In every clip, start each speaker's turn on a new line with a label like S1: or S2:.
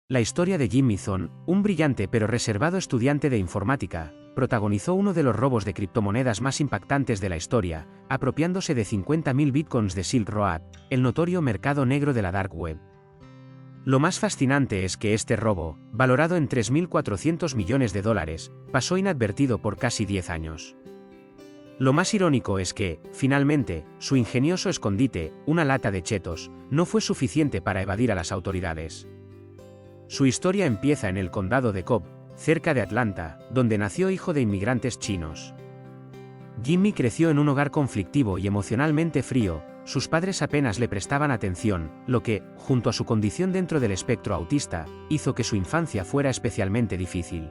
S1: La historia de Jimmy Thorne, un brillante pero reservado estudiante de informática, protagonizó uno de los robos de criptomonedas más impactantes de la historia, apropiándose de 50.000 bitcoins de Silk Road, el notorio mercado negro de la Dark Web. Lo más fascinante es que este robo, valorado en 3.400 millones de dólares, pasó inadvertido por casi 10 años. Lo más irónico es que, finalmente, su ingenioso escondite, una lata de chetos, no fue suficiente para evadir a las autoridades. Su historia empieza en el condado de Cobb, cerca de Atlanta, donde nació hijo de inmigrantes chinos. Jimmy creció en un hogar conflictivo y emocionalmente frío, sus padres apenas le prestaban atención, lo que, junto a su condición dentro del espectro autista, hizo que su infancia fuera especialmente difícil.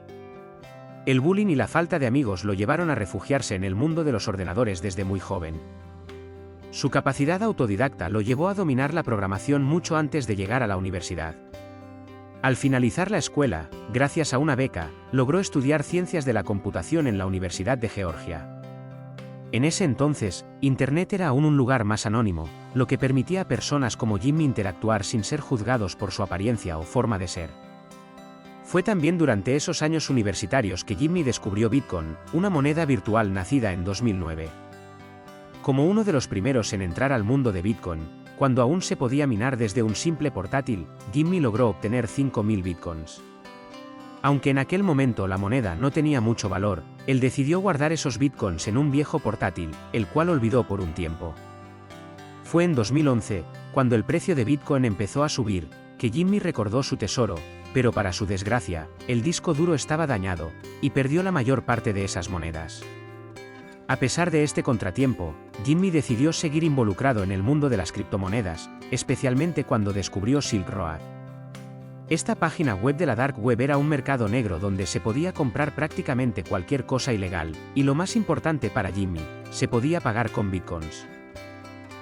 S1: El bullying y la falta de amigos lo llevaron a refugiarse en el mundo de los ordenadores desde muy joven. Su capacidad autodidacta lo llevó a dominar la programación mucho antes de llegar a la universidad. Al finalizar la escuela, gracias a una beca, logró estudiar ciencias de la computación en la Universidad de Georgia. En ese entonces, Internet era aún un lugar más anónimo, lo que permitía a personas como Jimmy interactuar sin ser juzgados por su apariencia o forma de ser. Fue también durante esos años universitarios que Jimmy descubrió Bitcoin, una moneda virtual nacida en 2009. Como uno de los primeros en entrar al mundo de Bitcoin, cuando aún se podía minar desde un simple portátil, Jimmy logró obtener 5.000 bitcoins. Aunque en aquel momento la moneda no tenía mucho valor, él decidió guardar esos bitcoins en un viejo portátil, el cual olvidó por un tiempo. Fue en 2011, cuando el precio de Bitcoin empezó a subir, que Jimmy recordó su tesoro, pero para su desgracia, el disco duro estaba dañado, y perdió la mayor parte de esas monedas. A pesar de este contratiempo, Jimmy decidió seguir involucrado en el mundo de las criptomonedas, especialmente cuando descubrió Silk Road. Esta página web de la Dark Web era un mercado negro donde se podía comprar prácticamente cualquier cosa ilegal, y lo más importante para Jimmy, se podía pagar con bitcoins.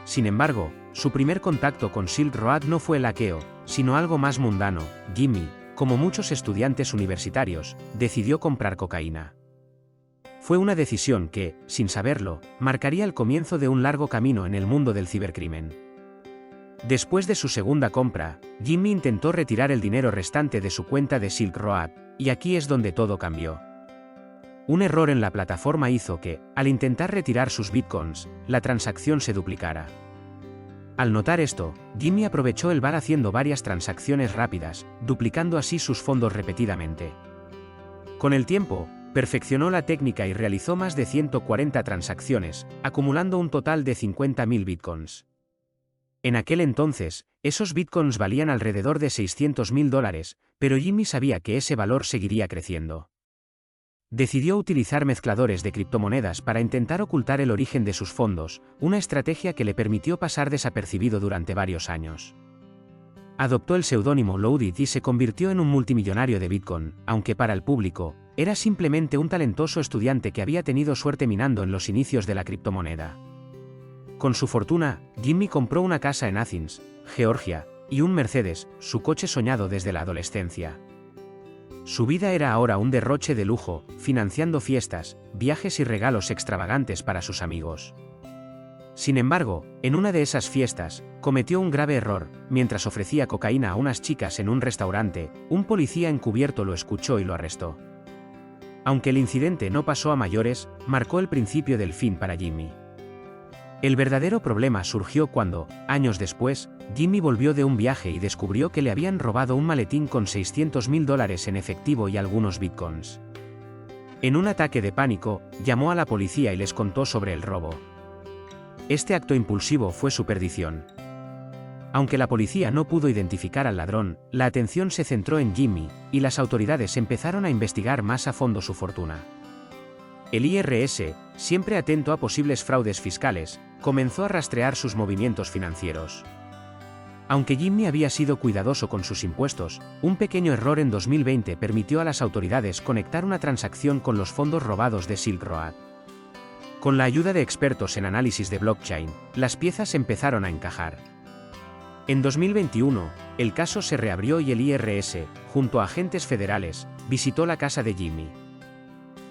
S1: Sin embargo, su primer contacto con Silk Road no fue el hackeo, sino algo más mundano. Jimmy, como muchos estudiantes universitarios, decidió comprar cocaína. Fue una decisión que, sin saberlo, marcaría el comienzo de un largo camino en el mundo del cibercrimen. Después de su segunda compra, Jimmy intentó retirar el dinero restante de su cuenta de Silk Road, y aquí es donde todo cambió. Un error en la plataforma hizo que, al intentar retirar sus bitcoins, la transacción se duplicara. Al notar esto, Jimmy aprovechó el bar haciendo varias transacciones rápidas, duplicando así sus fondos repetidamente. Con el tiempo, perfeccionó la técnica y realizó más de 140 transacciones, acumulando un total de 50.000 bitcoins. En aquel entonces, esos bitcoins valían alrededor de $600.000, pero Jimmy sabía que ese valor seguiría creciendo. Decidió utilizar mezcladores de criptomonedas para intentar ocultar el origen de sus fondos, una estrategia que le permitió pasar desapercibido durante varios años. Adoptó el seudónimo Loaded y se convirtió en un multimillonario de Bitcoin, aunque para el público, era simplemente un talentoso estudiante que había tenido suerte minando en los inicios de la criptomoneda. Con su fortuna, Jimmy compró una casa en Athens, Georgia, y un Mercedes, su coche soñado desde la adolescencia. Su vida era ahora un derroche de lujo, financiando fiestas, viajes y regalos extravagantes para sus amigos. Sin embargo, en una de esas fiestas, cometió un grave error. Mientras ofrecía cocaína a unas chicas en un restaurante, un policía encubierto lo escuchó y lo arrestó. Aunque el incidente no pasó a mayores, marcó el principio del fin para Jimmy. El verdadero problema surgió cuando, años después, Jimmy volvió de un viaje y descubrió que le habían robado un maletín con $600.000 en efectivo y algunos bitcoins. En un ataque de pánico, llamó a la policía y les contó sobre el robo. Este acto impulsivo fue su perdición. Aunque la policía no pudo identificar al ladrón, la atención se centró en Jimmy, y las autoridades empezaron a investigar más a fondo su fortuna. El IRS, siempre atento a posibles fraudes fiscales, comenzó a rastrear sus movimientos financieros. Aunque Jimmy había sido cuidadoso con sus impuestos, un pequeño error en 2020 permitió a las autoridades conectar una transacción con los fondos robados de Silk Road. Con la ayuda de expertos en análisis de blockchain, las piezas empezaron a encajar. En 2021, el caso se reabrió y el IRS, junto a agentes federales, visitó la casa de Jimmy.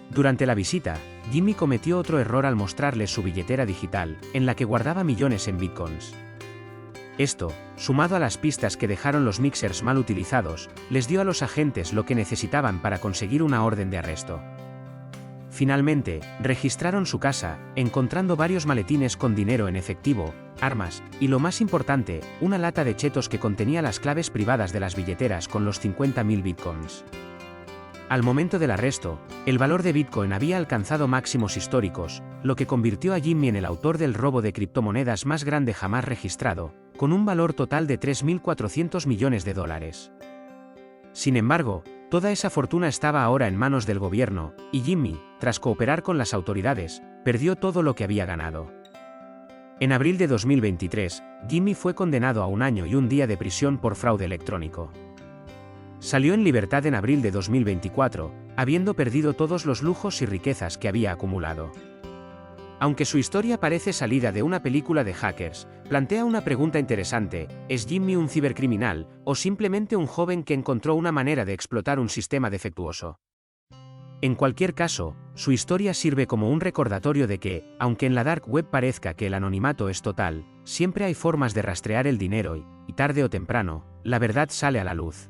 S1: Durante la visita, Jimmy cometió otro error al mostrarles su billetera digital, en la que guardaba millones en bitcoins. Esto, sumado a las pistas que dejaron los mixers mal utilizados, les dio a los agentes lo que necesitaban para conseguir una orden de arresto. Finalmente, registraron su casa, encontrando varios maletines con dinero en efectivo, armas, y lo más importante, una lata de chetos que contenía las claves privadas de las billeteras con los 50.000 bitcoins. Al momento del arresto, el valor de Bitcoin había alcanzado máximos históricos, lo que convirtió a Jimmy en el autor del robo de criptomonedas más grande jamás registrado, con un valor total de 3.400 millones de dólares. Sin embargo, toda esa fortuna estaba ahora en manos del gobierno, y Jimmy, tras cooperar con las autoridades, perdió todo lo que había ganado. En abril de 2023, Jimmy fue condenado a 1 año y 1 día de prisión por fraude electrónico. Salió en libertad en abril de 2024, habiendo perdido todos los lujos y riquezas que había acumulado. Aunque su historia parece salida de una película de hackers, plantea una pregunta interesante: ¿es Jimmy un cibercriminal, o simplemente un joven que encontró una manera de explotar un sistema defectuoso? En cualquier caso, su historia sirve como un recordatorio de que, aunque en la dark web parezca que el anonimato es total, siempre hay formas de rastrear el dinero y, tarde o temprano, la verdad sale a la luz.